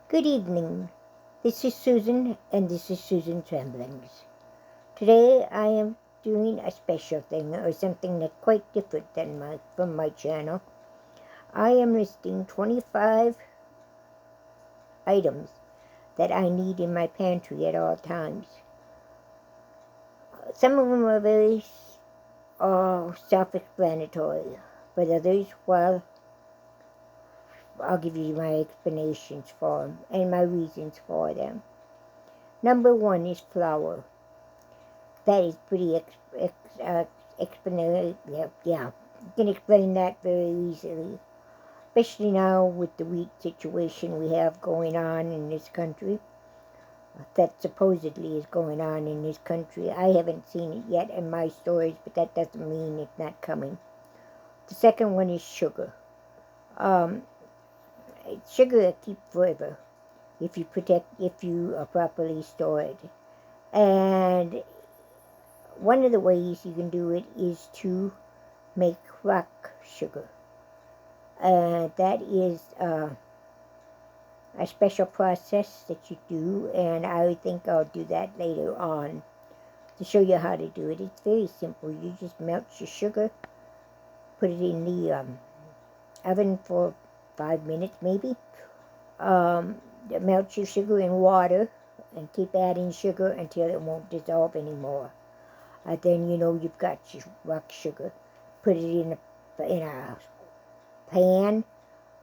Good evening. This is Susan, and this is Susan's Ramblings. Today I am doing a special thing, or something that's quite different than from my channel. I am listing 25 items that I need in my pantry at all times. Some of them are very self-explanatory, but others, well, I'll give you my explanations for them and my reasons for them. Number one is flour. That is pretty explanatory. Yeah, you can explain that very easily. Especially now with the wheat situation we have going on in this country. That supposedly is going on in this country. I haven't seen it yet in my stores, but that doesn't mean it's not coming. The second one is sugar. Sugar that keeps forever if you properly store it. And one of the ways you can do it is to make rock sugar. That is a special process that you do, and I think I'll do that later on to show you how to do it. It's very simple. You just melt your sugar, put it in the oven for 5 minutes maybe. Melt your sugar in water and keep adding sugar until it won't dissolve anymore. Then you know you've got your rock sugar. Put it in a pan,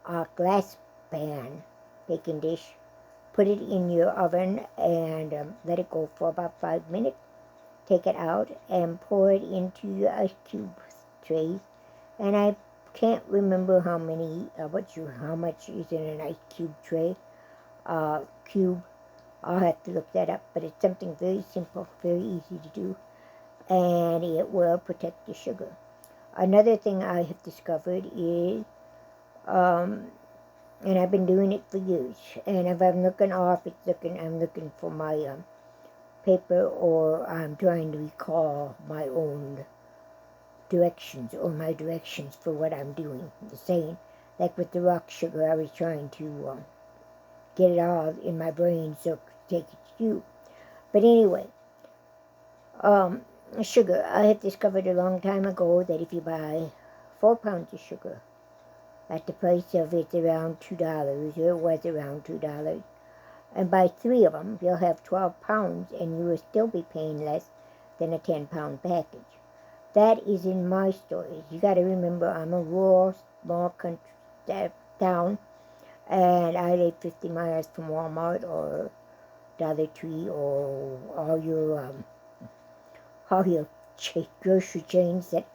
a glass pan, baking dish. Put it in your oven and let it go for about 5 minutes. Take it out and pour it into your ice cube trays. And I can't remember how much is in an ice cube tray. Cube. I'll have to look that up, but it's something very simple, very easy to do, and it will protect the sugar. Another thing I have discovered is, and I've been doing it for years, and if I'm looking off, I'm looking for my paper, or I'm trying to recall my own directions, or my directions for what I'm doing. The saying, like with the rock sugar, I was trying to get it all in my brain so I could take it to you. But anyway, sugar. I had discovered a long time ago that if you buy 4 pounds of sugar at the price of it's around $2, or it was around $2, and buy 3 of them, you'll have 12 pounds, and you will still be paying less than a 10-pound package. That is in my stories. You got to remember, I'm a rural, small country town, and I live 50 miles from Walmart or Dollar Tree or all your grocery chains that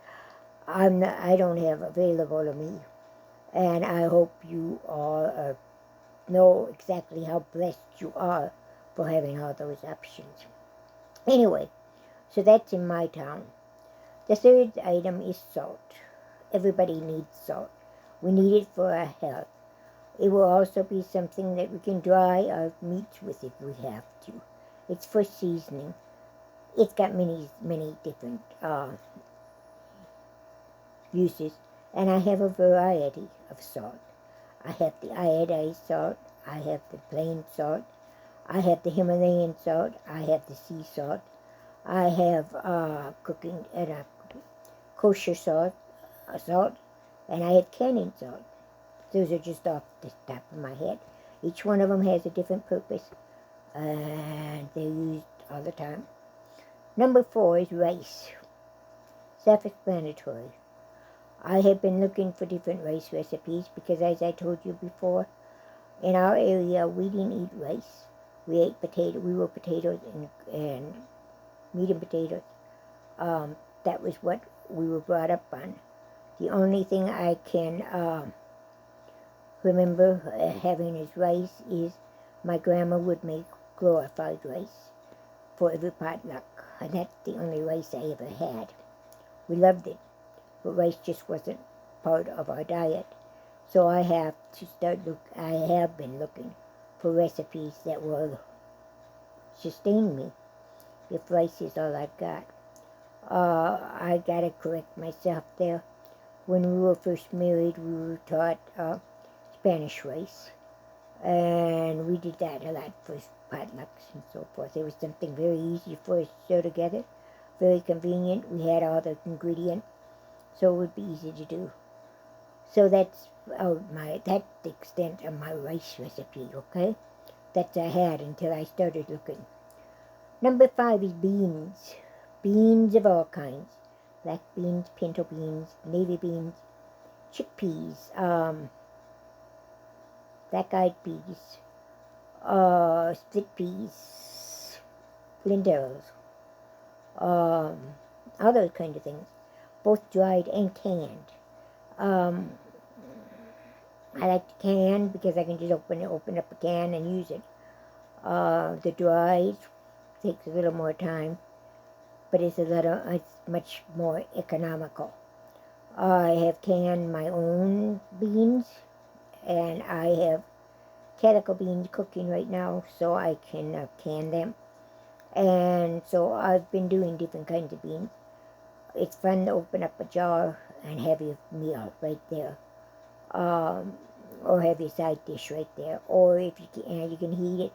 I don't have available to me. And I hope you all know exactly how blessed you are for having all those options. Anyway, so that's in my town. The third item is salt. Everybody needs salt. We need it for our health. It will also be something that we can dry our meats with if we have to. It's for seasoning. It's got many different uses, and I have a variety of salt. I have the iodized salt, I have the plain salt, I have the Himalayan salt, I have the sea salt, I have kosher salt, and I have canning salt. Those are just off the top of my head. Each one of them has a different purpose, and they're used all the time. Number 4 is rice. Self-explanatory. I have been looking for different rice recipes because, as I told you before, in our area we didn't eat rice. We ate potato. We were potatoes and meat and potatoes. That was what we were brought up on. The only thing I can remember having as rice is my grandma would make glorified rice for every potluck, and that's the only rice I ever had. We loved it, but rice just wasn't part of our diet. So I have been looking for recipes that will sustain me if rice is all I've got. I gotta correct myself there. When we were first married, we were taught Spanish rice, and we we did that a lot for potlucks and so forth. It was something very easy for us to sew together, very convenient. We had all the ingredients, so it would be easy to do. So that's that's the extent of my rice recipe, okay? That I had until I started looking. Number 5 is beans. Beans of all kinds. Black beans, pinto beans, navy beans, chickpeas, black-eyed peas, split peas, lentils, all those kind of things, both dried and canned. I like to can because I can just open up a can and use it. The dried takes a little more time, but it's much more economical. I have canned my own beans, and I have calico beans cooking right now, so I can can them. And so I've been doing different kinds of beans. It's fun to open up a jar and have your meal right there, or have your side dish right there. Or if you can heat it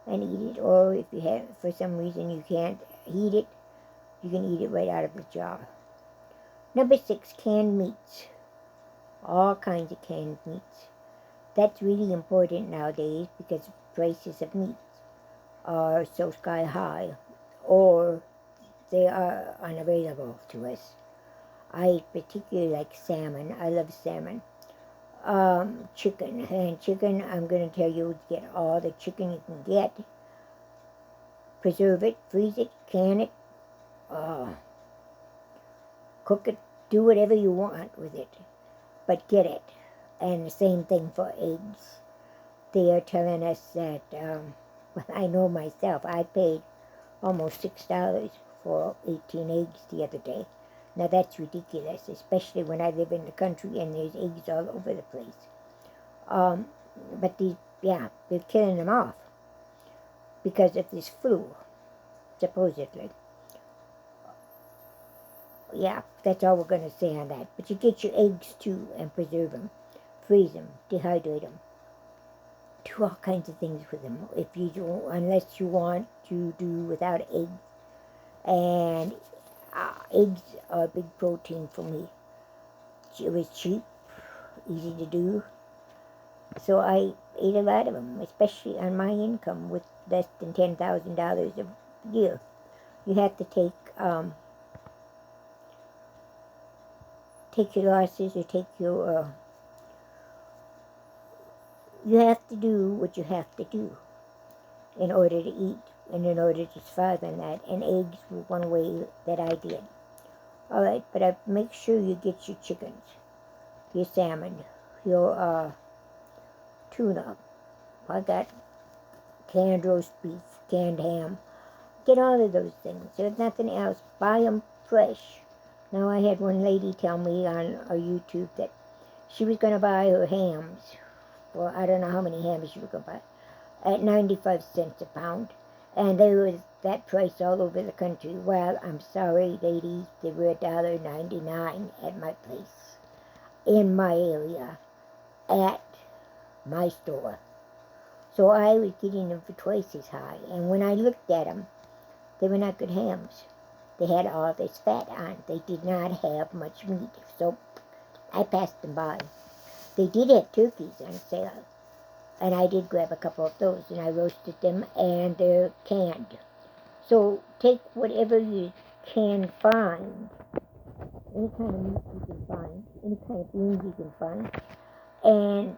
and eat it. Or if you have, for some reason you can't heat it, you can eat it right out of the jar. Number 6, canned meats. All kinds of canned meats. That's really important nowadays because prices of meats are so sky high, or they are unavailable to us. I particularly like salmon. I love salmon. Chicken. And chicken, I'm going to tell you to get all the chicken you can get. Preserve it, freeze it, can it, cook it, do whatever you want with it, but get it. And the same thing for eggs. They are telling us that, well, I know myself, I paid almost $6 for 18 eggs the other day. Now that's ridiculous, especially when I live in the country and there's eggs all over the place. But they're killing them off because of this flu, supposedly. Yeah, that's all we're going to say on that. But you get your eggs too and preserve them, freeze them, dehydrate them. Do all kinds of things with them if you don't, unless you want to do without eggs. And eggs are a big protein for me. It was cheap, easy to do. So I ate a lot of them, especially on my income with less than $10,000 a year. You have to take your losses, or take your, you have to do what you have to do in order to eat and in order to survive on that. And eggs were one way that I did. All right, but make sure you get your chickens, your salmon, your tuna. I got canned roast beef, canned ham. Get all of those things. There's nothing else. Buy them fresh. Now, I had one lady tell me on YouTube that she was going to buy her hams, or I don't know how many hams she was going to buy, at 95 cents a pound. And they was that price all over the country. Well, I'm sorry, ladies, they were $1.99 at my place, in my area, at my store. So I was getting them for twice as high. And when I looked at them, they were not good hams. They had all this fat on. They did not have much meat. So I passed them by. They did have turkeys on sale. And I did grab a couple of those, and I roasted them, and they're canned. So take whatever you can find, any kind of meat you can find, any kind of beans you can find, and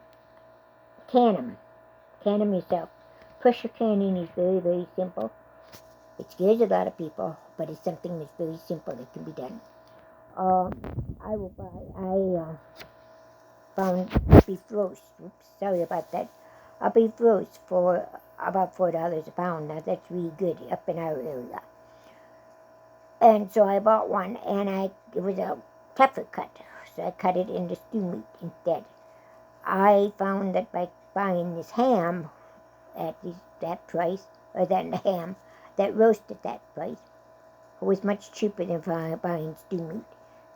can them. Can them yourself. Pressure canning is very, very simple. It scares a lot of people, but it's something that's very simple that can be done. I found beef roast. Oops, sorry about that. A beef roast for about $4 a pound. Now that's really good up in our area. And so I bought one, and it was a tougher cut, so I cut it into stew meat instead. I found that by buying this ham at that price, or that ham that roast at that price, it was much cheaper than buying stew meat.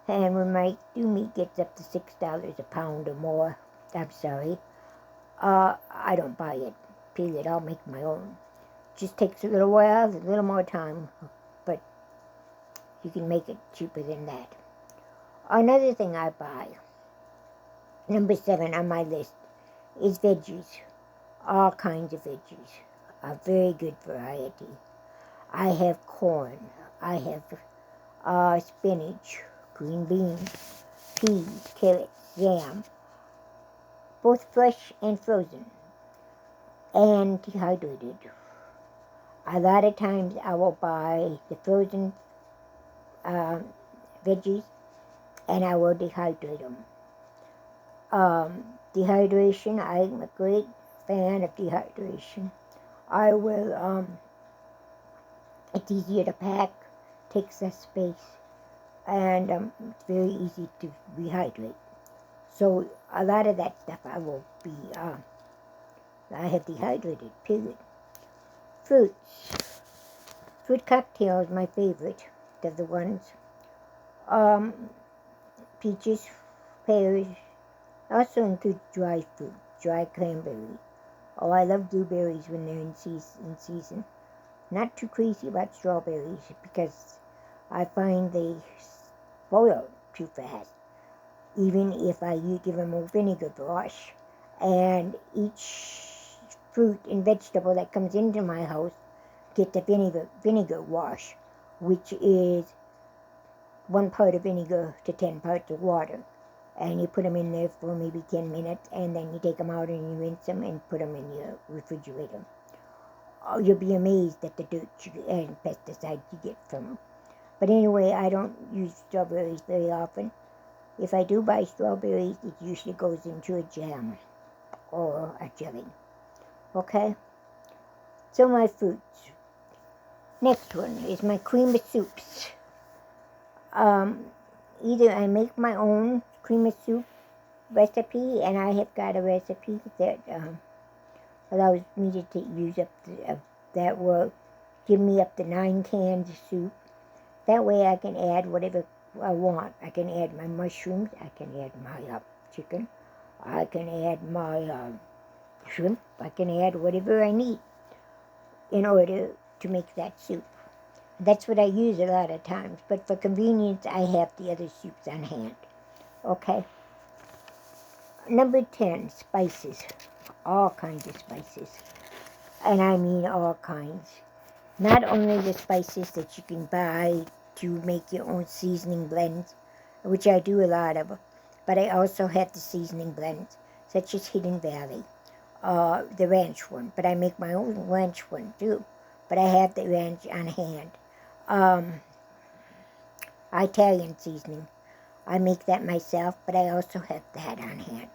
And when my stew meat gets up to $6 a pound or more, I'm sorry, I don't buy it, period. I'll make my own. Just takes a little while, a little more time, but you can make it cheaper than that. Another thing I buy, number 7 on my list, is veggies. All kinds of veggies. A very good variety. I have corn. I have spinach, green beans, peas, carrots, yam, both fresh and frozen, and dehydrated. A lot of times I will buy the frozen veggies and I will dehydrate them. Dehydration, I'm a great fan of dehydration. I will, it's easier to pack, takes less space, and it's very easy to rehydrate. So a lot of that stuff I will be, I have dehydrated, period. Fruits. Fruit cocktail is my favorite. They're the ones. Peaches, pears. I also include dry fruit, dry cranberry. Oh, I love blueberries when they're in season. Not too crazy about strawberries because I find they spoil too fast. Even if I give them a vinegar wash. And each fruit and vegetable that comes into my house gets a vinegar wash, which is 1 part of vinegar to 10 parts of water. And you put them in there for maybe 10 minutes, and then you take them out and you rinse them and put them in your refrigerator. Oh, you'll be amazed at the dirt and pesticides you get from them. But anyway, I don't use strawberries very often. If I do buy strawberries, it usually goes into a jam or a jelly. Okay? So my fruits. Next one is my cream of soups. Either I make my own cream of soup recipe, and I have got a recipe that allows me to use up that will give me up to 9 cans of soup. That way I can add whatever I want. I can add my mushrooms, I can add my chicken, I can add my shrimp, I can add whatever I need in order to make that soup. That's what I use a lot of times, but for convenience I have the other soups on hand. Okay. Number 10, spices. All kinds of spices. And I mean all kinds. Not only the spices that you can buy to make your own seasoning blends, which I do a lot of, but I also have the seasoning blends, such as Hidden Valley, the ranch one, but I make my own ranch one too, but I have the ranch on hand. Italian seasoning, I make that myself, but I also have that on hand.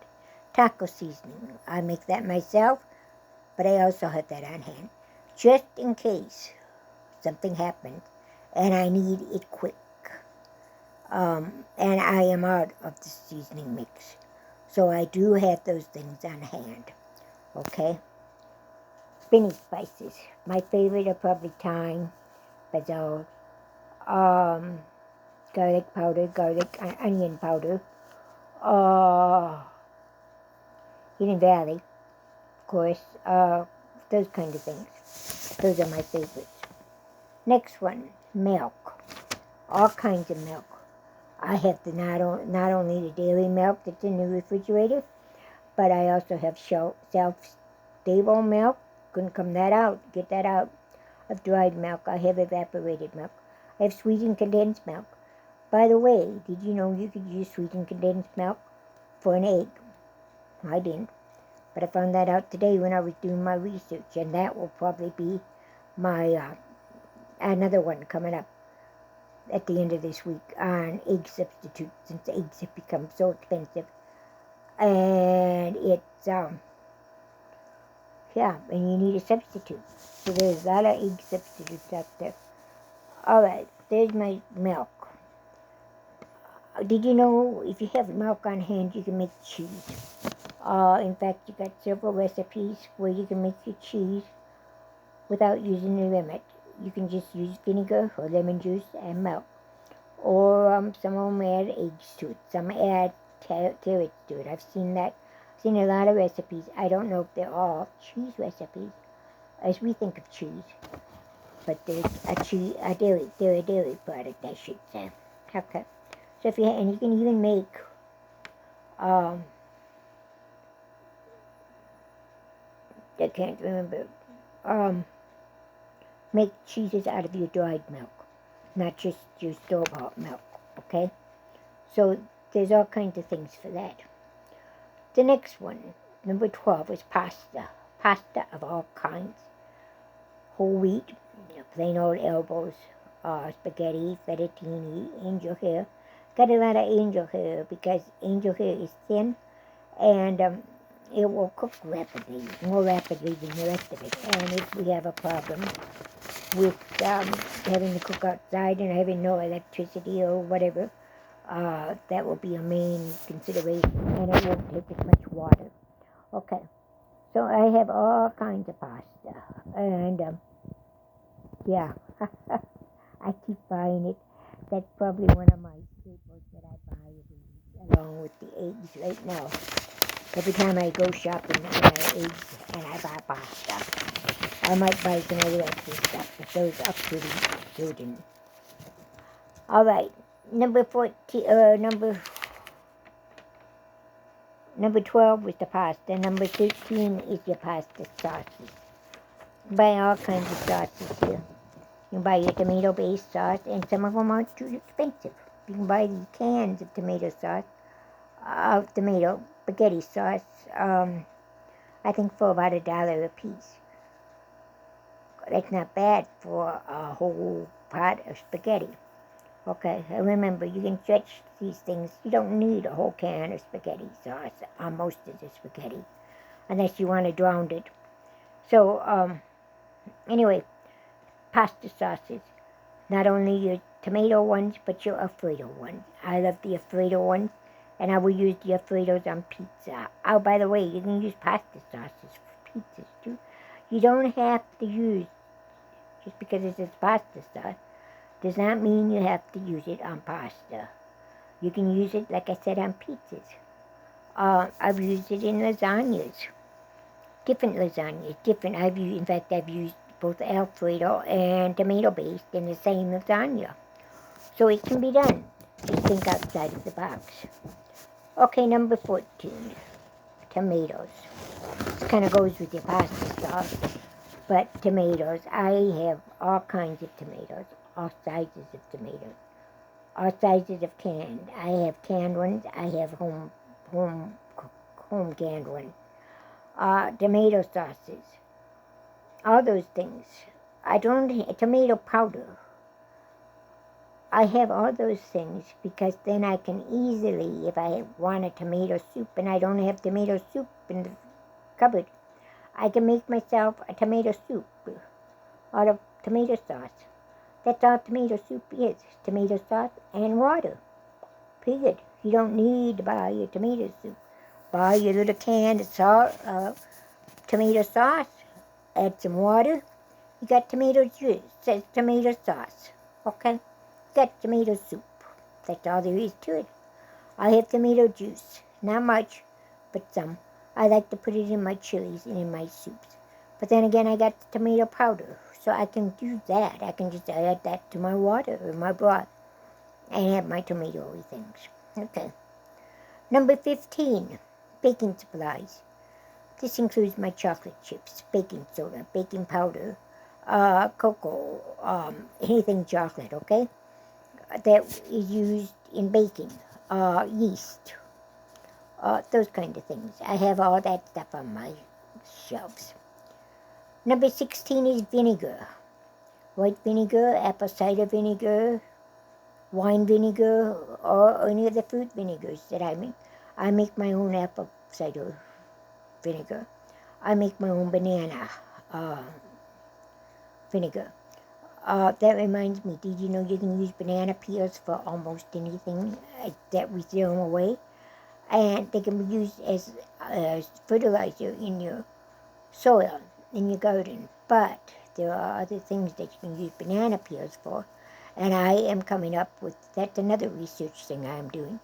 Taco seasoning, I make that myself, but I also have that on hand, just in case something happens and I need it quick. And I am out of the seasoning mix. So I do have those things on hand. Okay? Spinach spices. My favorite are probably thyme, basil, garlic powder, onion powder, Hidden Valley, of course, those kind of things. Those are my favorites. Next one, milk. All kinds of milk. I have not only the dairy milk that's in the refrigerator, but I also have shelf-stable milk. Couldn't get that out of dried milk. I have evaporated milk. I have sweetened condensed milk. By the way, did you know you could use sweetened condensed milk for an egg? I didn't. But I found that out today when I was doing my research, and that will probably be my another one coming up at the end of this week on egg substitute, since eggs have become so expensive. And it's, and you need a substitute. So there's a lot of egg substitutes out there. Alright, there's my milk. Did you know if you have milk on hand, you can make cheese? In fact, you got several recipes where you can make your cheese without using the limit. You can just use vinegar or lemon juice and milk. Or some of them add eggs to it. Some add carrots to it. I've seen that It's in a lot of recipes. I don't know if they're all cheese recipes, as we think of cheese, but there's a dairy product, I should say. Okay. So if and you can even make I can't remember. Make cheeses out of your dried milk, not just your store-bought milk, okay? So there's all kinds of things for that. The next one, number 12, is pasta. Pasta of all kinds. Whole wheat, plain old elbows, spaghetti, fettuccine, angel hair. Got a lot of angel hair because angel hair is thin and it will cook rapidly, more rapidly than the rest of it. And if we have a problem with having to cook outside and having no electricity or whatever, that will be a main consideration, and it won't take as much water. Okay, so I have all kinds of pasta, and yeah, I keep buying it. That's probably one of my staples that I buy every week, along with the eggs right now. Every time I go shopping, I buy eggs and I buy pasta. I might buy some other extra stuff, but those are pretty certain. All right, number 12 was the pasta. Number 13 is your pasta sauces. Buy all kinds of sauces here. You can buy your tomato-based sauce, and some of them aren't too expensive. You can buy these cans of tomato sauce, tomato spaghetti sauce, I think for about $1 a piece. That's not bad for a whole pot of spaghetti. Okay, and remember, you can stretch these things. You don't need a whole can of spaghetti sauce on most of the spaghetti, unless you want to drown it. So, anyway, pasta sauces. Not only your tomato ones, but your Alfredo ones. I love the Alfredo ones, and I will use the Alfredos on pizza. Oh, by the way, you can use pasta sauces for pizzas, too. You don't have to use, just because it says pasta sauce, does not mean you have to use it on pasta. You can use it, like I said, on pizzas. I've used it in lasagnas. Different lasagnas. I've used both Alfredo and tomato-based in the same lasagna. So it can be done. Just think outside of the box. Okay, number 14. Tomatoes. This kind of goes with your pasta sauce. But tomatoes. I have all kinds of tomatoes. All sizes of tomatoes. All sizes of canned. I have canned ones. I have home canned ones. Tomato sauces. All those things. Tomato powder. I have all those things because then I can easily, if I want a tomato soup and I don't have tomato soup in the cupboard, I can make myself a tomato soup out of tomato sauce. That's all tomato soup is, tomato sauce and water. Period. You don't need to buy your tomato soup. Buy your little can of tomato sauce, add some water. You got tomato juice, says tomato sauce. Okay? You got tomato soup. That's all there is to it. I have tomato juice. Not much, but some. I like to put it in my chilies and in my soups. But then again, I got the tomato powder, so I can do that. I can just add that to my water or my broth and have my tomatoey things. Okay. Number 15, baking supplies. This includes my chocolate chips, baking soda, baking powder, cocoa, anything chocolate, okay? That is used in baking, yeast, those kind of things. I have all that stuff on my shelves. Number 16 is vinegar. White vinegar, apple cider vinegar, wine vinegar, or any of the fruit vinegars that I make. I make my own apple cider vinegar. I make my own banana vinegar. That reminds me, did you know you can use banana peels for almost anything that we throw them away? And they can be used as fertilizer in your soil, in your garden. But there are other things that you can use banana peels for. And I am coming up with, that's another research thing I am doing,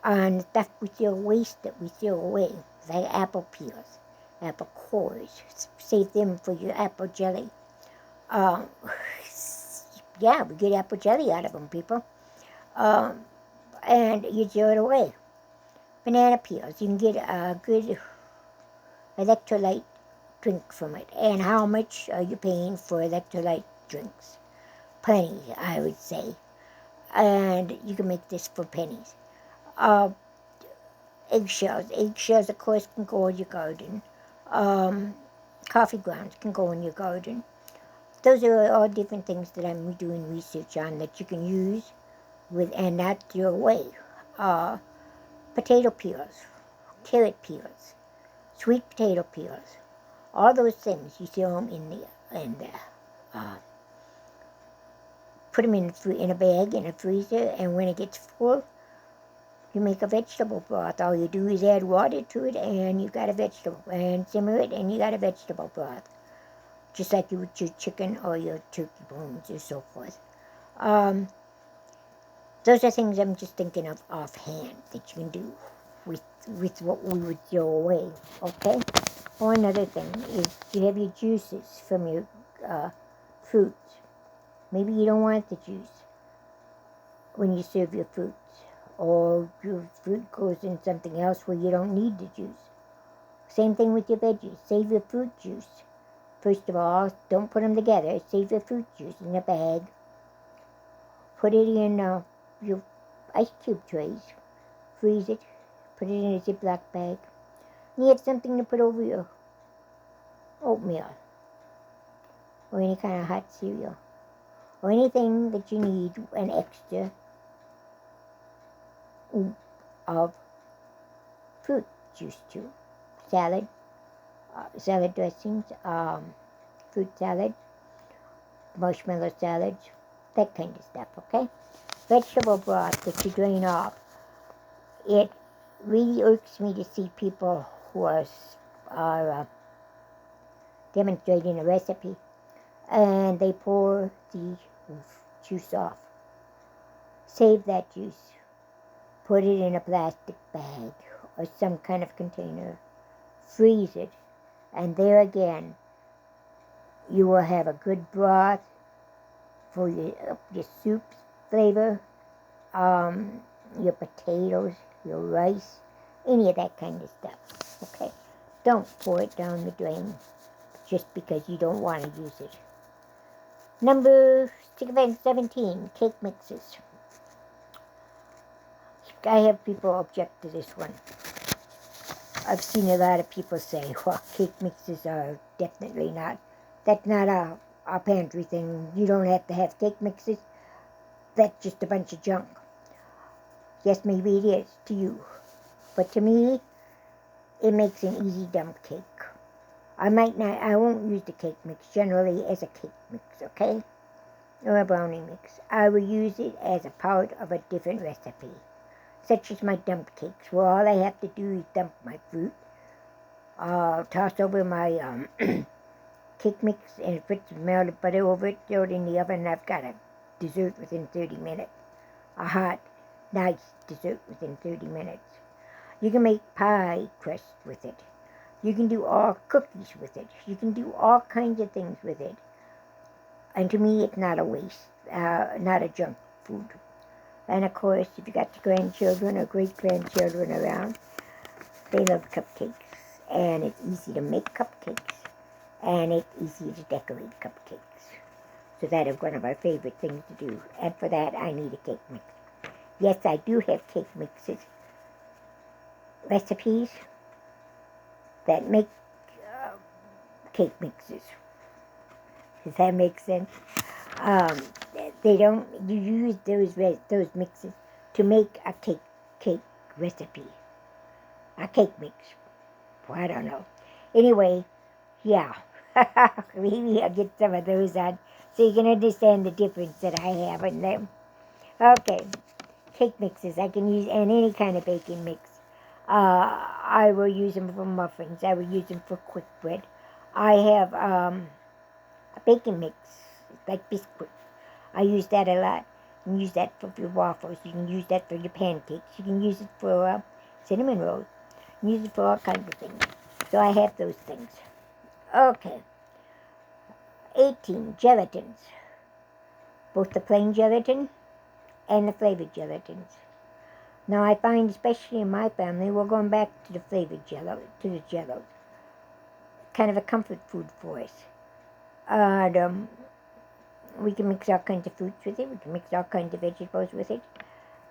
on stuff we throw waste that we throw away. like apple peels, apple cores. Save them for your apple jelly. Um, yeah, we get apple jelly out of them, people. And you throw it away. Banana peels. You can get a good electrolyte drink from it. And how much are you paying for electrolyte drinks? Plenty, I would say. And you can make this for pennies. Uh, Eggshells. Eggshells, of course, can go in your garden. Coffee grounds can go in your garden. Those are all different things that I'm doing research on that you can use with and not throw away. Potato peels, carrot peels, sweet potato peels, all those things you throw them in put them in a bag in a freezer, and when it gets full, you make a vegetable broth. All you do is add water to it, and you got a vegetable, and simmer it, and you got a vegetable broth, just like you would your chicken or your turkey bones or so forth. Those are things I'm just thinking of offhand that you can do with what we would throw away, okay? Or another thing is you have your juices from your fruits. Maybe you don't want the juice when you serve your fruits, or your fruit goes in something else where you don't need the juice. Same thing with your veggies. Save your fruit juice. First of all, don't put them together. Save your fruit juice in a bag. Put it in your ice cube trays. Freeze it. Put it in a Ziploc bag. And you have something to put over your oatmeal or any kind of hot cereal or anything that you need an extra of fruit juice to. Salad, salad dressings, fruit salad, marshmallow salads, that kind of stuff, okay? Vegetable broth that you drain off. It really irks me to see people who are demonstrating a recipe and they pour the juice off. Save that juice. Put it in a plastic bag or some kind of container. Freeze it. And there again, you will have a good broth for your soup flavor, your potatoes, your rice, any of that kind of stuff. Okay? Don't pour it down the drain just because you don't want to use it. Number 17, cake mixes. I have people object to this one. I've seen a lot of people say, well, cake mixes are definitely not. That's not a pantry thing. You don't have to have cake mixes. That's just a bunch of junk. Yes, maybe it is to you. But to me, it makes an easy dump cake. I won't use the cake mix generally as a cake mix, okay? Or a brownie mix. I will use it as a part of a different recipe, such as my dump cakes, where all I have to do is dump my fruit, toss over my cake mix, and put some melted butter over it, throw it in the oven, and I've got a dessert within 30 minutes. A hot, nice dessert within 30 minutes. You can make pie crust with it. You can do all cookies with it. You can do all kinds of things with it. And to me, it's not a waste, not a junk food. And of course, if you got your grandchildren or great-grandchildren around, they love cupcakes. And it's easy to make cupcakes. And it's easy to decorate cupcakes. So that is one of our favorite things to do. And for that, I need a cake mix. Yes, I do have cake mixes. Recipes that make cake mixes. Does that make sense? You use those mixes to make a cake recipe. A cake mix. Well, I don't know. Anyway, yeah. Maybe I'll get some of those on so you can understand the difference that I have in them. Okay. Cake mixes. I can use and any kind of baking mix. I will use them for muffins. I will use them for quick bread. I have a baking mix, like biscuits. I use that a lot. You can use that for your waffles. You can use that for your pancakes. You can use it for cinnamon rolls. Use it for all kinds of things. So I have those things. Okay. 18. Gelatins. Both the plain gelatin and the flavored gelatins. Now I find, especially in my family, we're going back to the flavored jello, to the jello. Kind of a comfort food for us. And we can mix all kinds of fruits with it. We can mix all kinds of vegetables with it.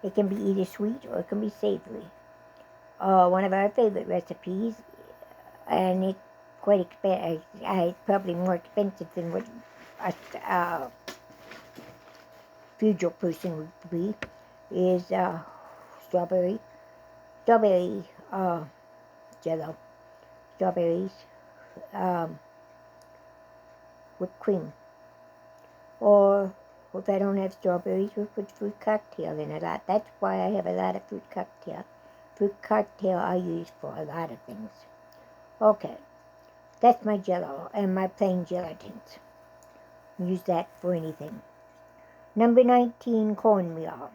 It can be either sweet or it can be savory. One of our favorite recipes, and it's quite expensive. It's probably more expensive than what a usual person would be, is strawberry jello. Strawberries, whipped cream. Or if I don't have strawberries, we put fruit cocktail in a lot. That's why I have a lot of fruit cocktail. Fruit cocktail I use for a lot of things. Okay, that's my jello and my plain gelatins. Use that for anything. Number 19, cornmeal.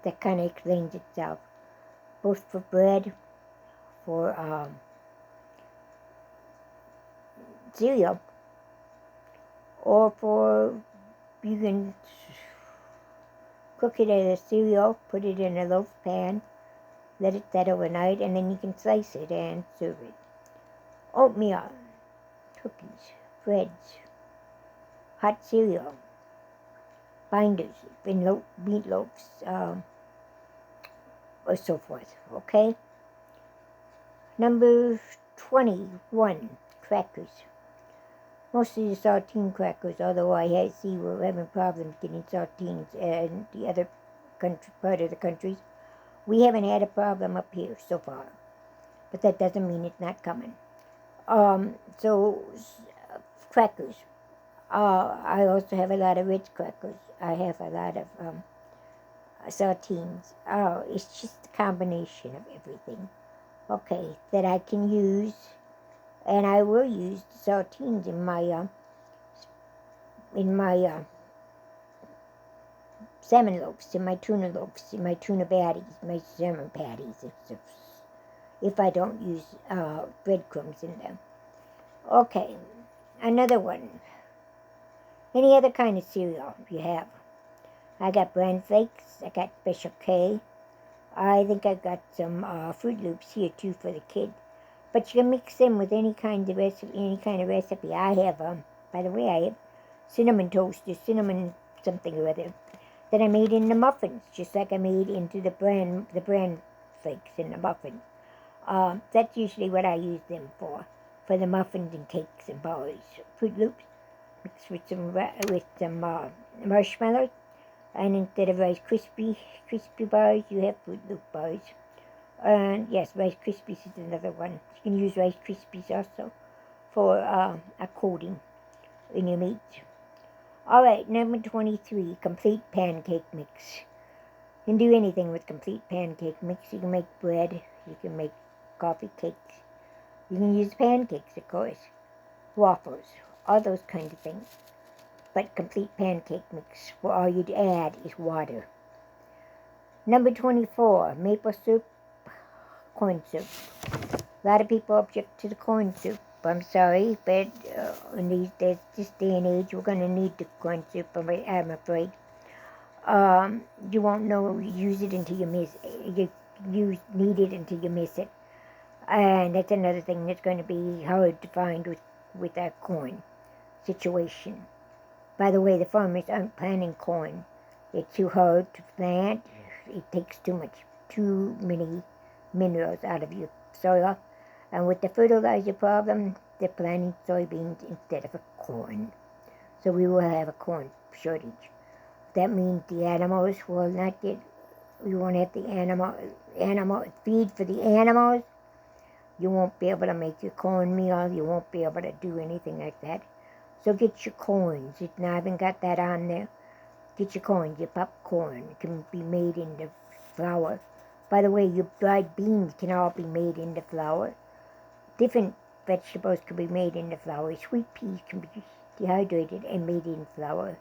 That kind of explains itself. Both for bread, for cereal, or for, you can cook it as a cereal, put it in a loaf pan, let it set overnight, and then you can slice it and serve it. Oatmeal, cookies, breads, hot cereal, binders, meatloaves, or so forth, okay? Number 21, crackers. Mostly the saltine crackers, although I see we're having problems getting saltines in the other part of the countries. We haven't had a problem up here so far, but that doesn't mean it's not coming. So crackers. I also have a lot of Ritz Crackers. I have a lot of saltines. It's just a combination of everything. Okay, that I can use, and I will use the saltines in my salmon loaves, in my tuna loaves, in my tuna patties, my salmon patties, if I don't use breadcrumbs in them. Okay, another one. Any other kind of cereal you have? I got Bran Flakes, I got Special K. I think I've got some Fruit Loops here too for the kid. But you can mix them with any kind of recipe. I have, by the way, I have cinnamon toast, or cinnamon something or other, that I made in the muffins, just like I made into the bran flakes in the muffins. That's usually what I use them for the muffins and cakes and bars. Fruit Loops mixed with some marshmallows, and instead of Rice crispy bars, you have Fruit Loop bars. And yes, Rice Krispies is another one. You can use Rice Krispies also for a coating in your meat. Alright, number 23, Complete Pancake Mix. You can do anything with Complete Pancake Mix. You can make bread, you can make coffee cakes. You can use pancakes, of course, waffles, all those kinds of things. But Complete Pancake Mix, where all you'd add is water. Number 24, maple soup, corn soup. A lot of people object to the corn soup. I'm sorry, but in this day and age, we're going to need the corn soup, I'm afraid. You won't use it until you miss it. You need it until you miss it. And that's another thing that's going to be hard to find with that corn situation. By the way, the farmers aren't planting corn. It's too hard to plant. It takes too many minerals out of your soil. And with the fertilizer problem, they're planting soybeans instead of corn. So we will have a corn shortage. That means the animals will not get, we won't have the animal feed for the animals. You won't be able to make your cornmeal. You won't be able to do anything like that. So get your corns. I haven't got that on there. Get your corns, your popcorn. It can be made into flour. By the way, your dried beans can all be made into flour. Different vegetables can be made into flour. Sweet peas can be dehydrated and made into flour.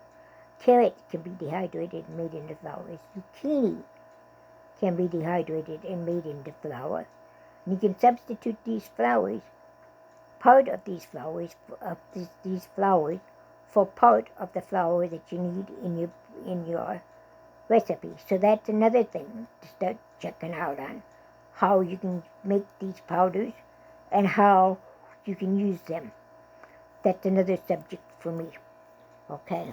Carrots can be dehydrated and made into flour. Zucchini can be dehydrated and made into flour. You can substitute these flours, part of these flours, these flours, for part of the flour that you need in your recipe. So that's another thing to start checking out on, how you can make these powders and how you can use them. That's another subject for me. Okay.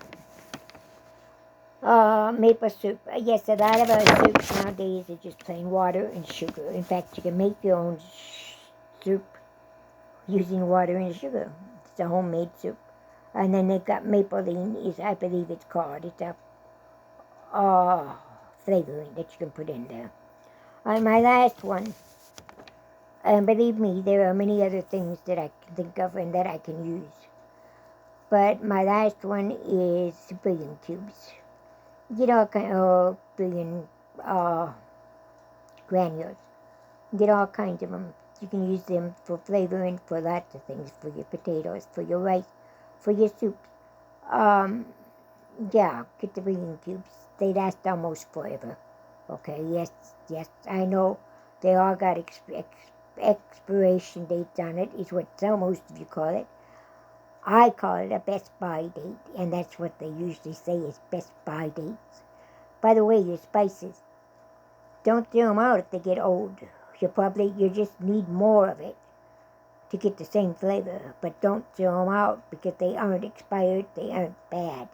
Maple syrup. Yes, a lot of our soups nowadays are just plain water and sugar. In fact, you can make your own soup using water and sugar. It's a homemade soup. And then they've got Maybelline, I believe it's called. It's a flavoring that you can put in there. My last one, and believe me, there are many other things that I can think of and that I can use. But my last one is bouillon cubes. Get all kind of bouillon granules. Get all kinds of them. You can use them for flavoring, for lots of things, for your potatoes, for your rice, for your soups. Yeah, get the bouillon cubes. They last almost forever. Okay, yes, I know they all got expiration dates on it, is what most of you call it. I call it a best by date, and that's what they usually say is best by dates. By the way, your spices, don't throw them out if they get old. You just need more of it to get the same flavor, but don't throw them out because they aren't expired, they aren't bad.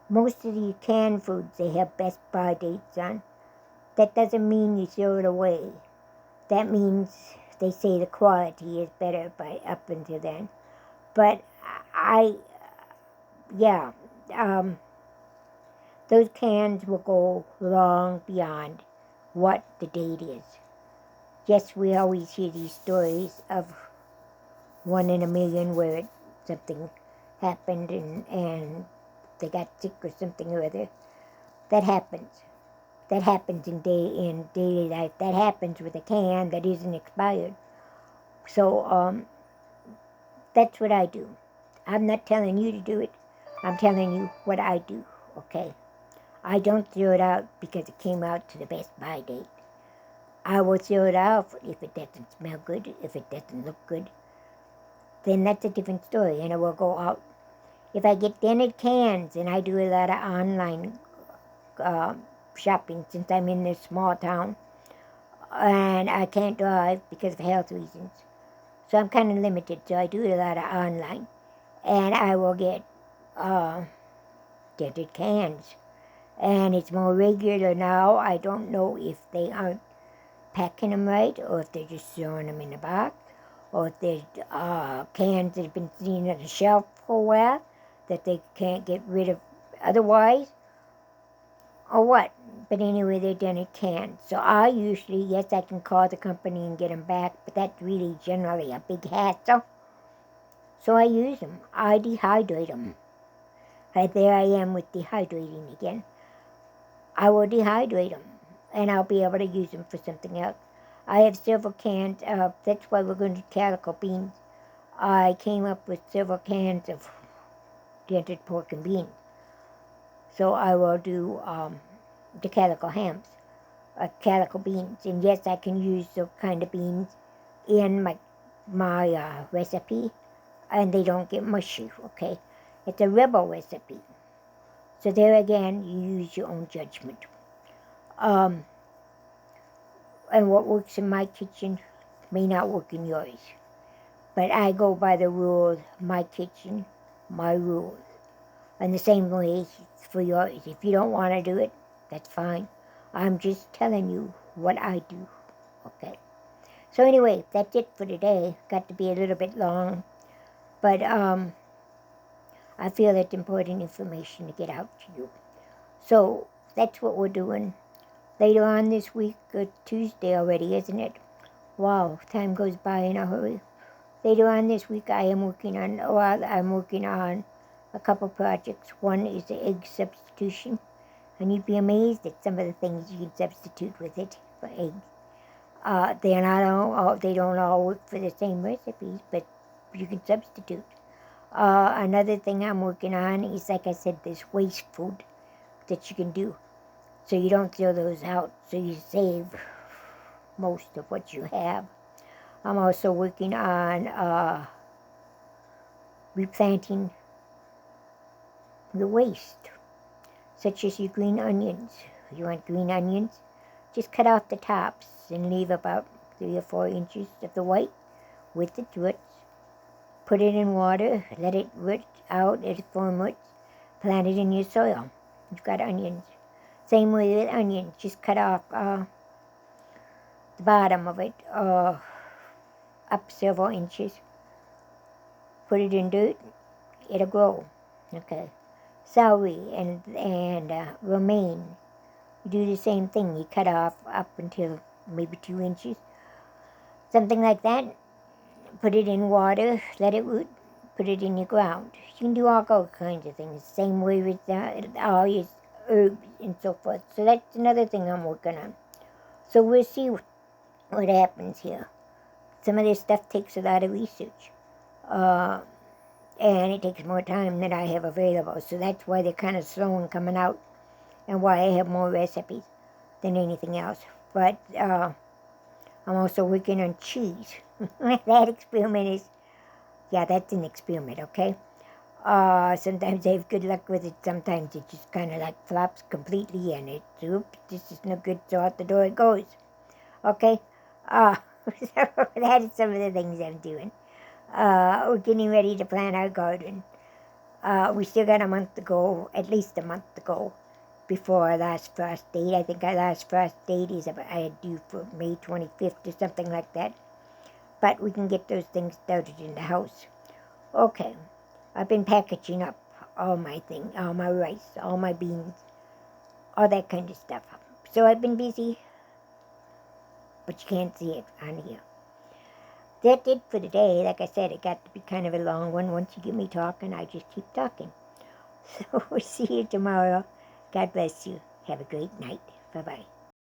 Most of the canned foods, they have best by dates on. That doesn't mean you throw it away. That means they say the quality is better by up until then. But those cans will go long beyond what the date is. Yes, we always hear these stories of 1 in a million where something happened and they got sick or something or other. That happens. That happens in daily life. That happens with a can that isn't expired. So that's what I do. I'm not telling you to do it. I'm telling you what I do, okay? I don't throw it out because it came out to the best by date. I will throw it out if it doesn't smell good, if it doesn't look good. Then that's a different story, and it will go out. If I get dented cans, and I do a lot of online shopping since I'm in this small town, and I can't drive because of health reasons. So I'm kind of limited, so I do a lot of online. And I will get dented cans. And it's more regular now. I don't know if they aren't packing them right, or if they're just throwing them in a box, or if there's cans that have been sitting on the shelf for a while that they can't get rid of otherwise, or what. But anyway, they're dented cans. So I usually, yes, I can call the company and get them back, but that's really generally a big hassle. So I use them. I dehydrate them. There I am with dehydrating again. I will dehydrate them, and I'll be able to use them for something else. I have several cans. That's why we're going to calico beans. I came up with several cans of dented pork and beans. So I will do the calico hams, calico beans. And yes, I can use those kind of beans in my recipe, and they don't get mushy, okay? It's a rebel recipe. So there again, you use your own judgment. And what works in my kitchen may not work in yours. But I go by the rules, my kitchen, my rules. And the same way for yours. If you don't want to do it, that's fine. I'm just telling you what I do, okay? So anyway, that's it for today. Got to be a little bit long. But I feel it's important information to get out to you. So that's what we're doing. Later on this week, Tuesday already, isn't it? Wow, time goes by in a hurry. Later on this week, I'm working on a couple projects. One is the egg substitution, and you'd be amazed at some of the things you can substitute with it for eggs. They don't all work for the same recipes, but you can substitute. Another thing I'm working on is, like I said, this waste food that you can do. So you don't throw those out, so you save most of what you have. I'm also working on replanting the waste, such as your green onions. You want green onions? Just cut off the tops and leave about 3 or 4 inches of the white with its roots. Put it in water, let it root out, let it form roots, plant it in your soil. You've got onions. Same way with onions, just cut off the bottom of it up several inches. Put it in dirt, it'll grow. Okay. Celery and romaine, you do the same thing. You cut off up until maybe 2 inches, something like that. Put it in water, let it root, put it in your ground. You can do all kinds of things. Same way with all your herbs and so forth. So that's another thing I'm working on. So we'll see what happens here. Some of this stuff takes a lot of research. And it takes more time than I have available. So that's why they're kind of slow in coming out and why I have more recipes than anything else. But I'm also working on cheese. That experiment is, yeah, that's an experiment, okay? Sometimes I have good luck with it. Sometimes it just kind of like flops completely and it's, oops, this is no good, so out the door it goes. Okay? So that is some of the things I'm doing. We're getting ready to plant our garden. We still got a month to go, at least a month to go, before our last frost date. I think our last frost date is due for May 25th or something like that. But we can get those things started in the house. Okay, I've been packaging up all my rice, all my beans, all that kind of stuff. So I've been busy, but you can't see it on here. That's it for today. Like I said, it got to be kind of a long one. Once you get me talking, I just keep talking. So we'll see you tomorrow. God bless you. Have a great night. Bye-bye.